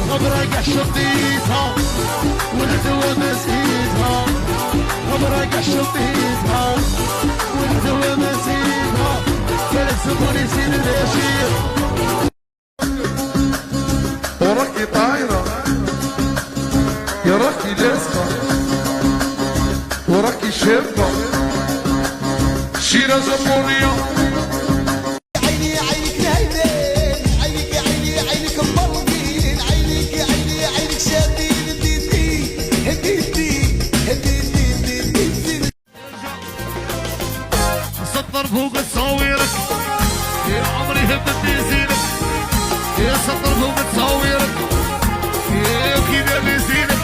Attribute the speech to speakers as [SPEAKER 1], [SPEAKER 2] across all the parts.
[SPEAKER 1] غبرك الشطيتها والعدوى مسيتها، غبرك الشطيتها والعدوى مسيتها، فلسفوني سيد البشير وراكي طايرة يا راكي لاسخة وراكي شابة شيرة جمهورية. سطر فوق تصاويرك يا عمري هبتني زينك، يا سطر فوق تصاويرك يا كذا بزينك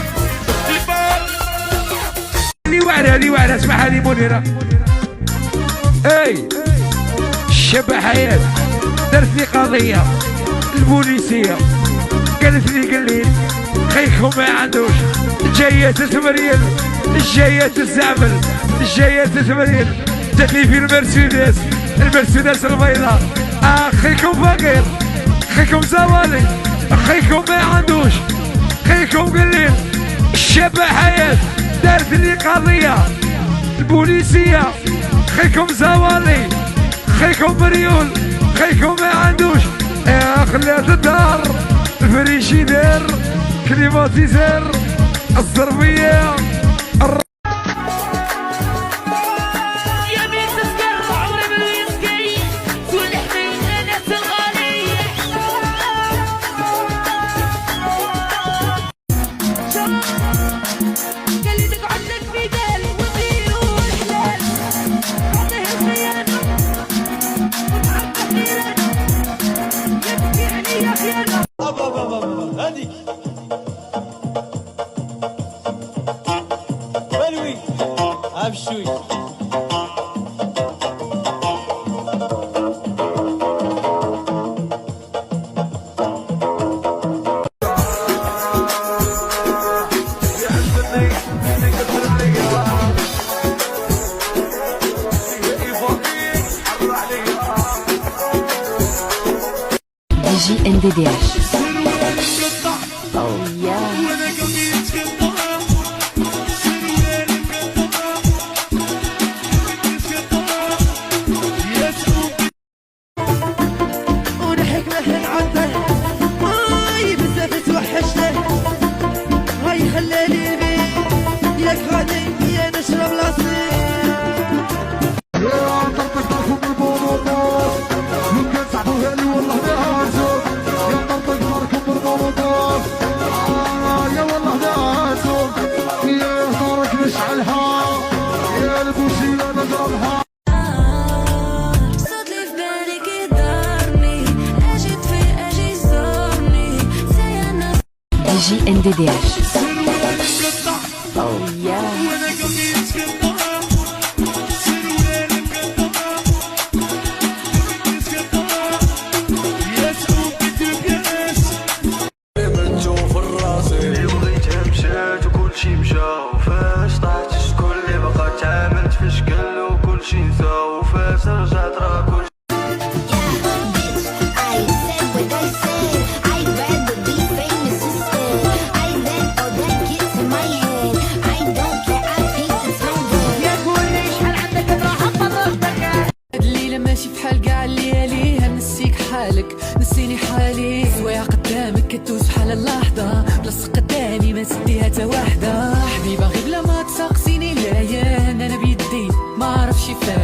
[SPEAKER 2] هذه واعرة اسمع هذه منيرة. اي الشابة حياة درت لي قضية البوليسية، قالت لي قال لي خيكم ما عندوش جاية تثمرين الجاية الزعبل الجاية تثمرين، جات لي في المرسيدس البيضاء. خيكم فقير خيكم زوالي خيكم ما عندوش، خيكم قال لي الشابة حياة دارت لي قضية البوليسية، خيكم زوالي خيكم بريول خيكم ما عندوش. خلات الدار الفريشيدير كليماتيزير الزربية
[SPEAKER 3] هذيك بلوي ابشوي
[SPEAKER 4] DJNDDH. Oh yeah.
[SPEAKER 5] ونحك محن عطر هاي بزاف توحشنا، هاي خلالي بيه ياك غادي يا نشرب لاصي.
[SPEAKER 4] DJNDDH. Oh yeah.
[SPEAKER 6] نشوف الراسي بغيتها مشات وكلشي مشا، وفاش طاحت الشكون اللي بقى تعاملت في شكل وكلشي نسا، وفاش رجعت راه كلشي
[SPEAKER 7] نسيني حالي سوايع قدامك كتوس بحال اللحظة، بلاص قدامي ما تديها تا واحدة. حبيبة غير بلا ما تسقسيني لا يا انا بيدي ما عرفش فيها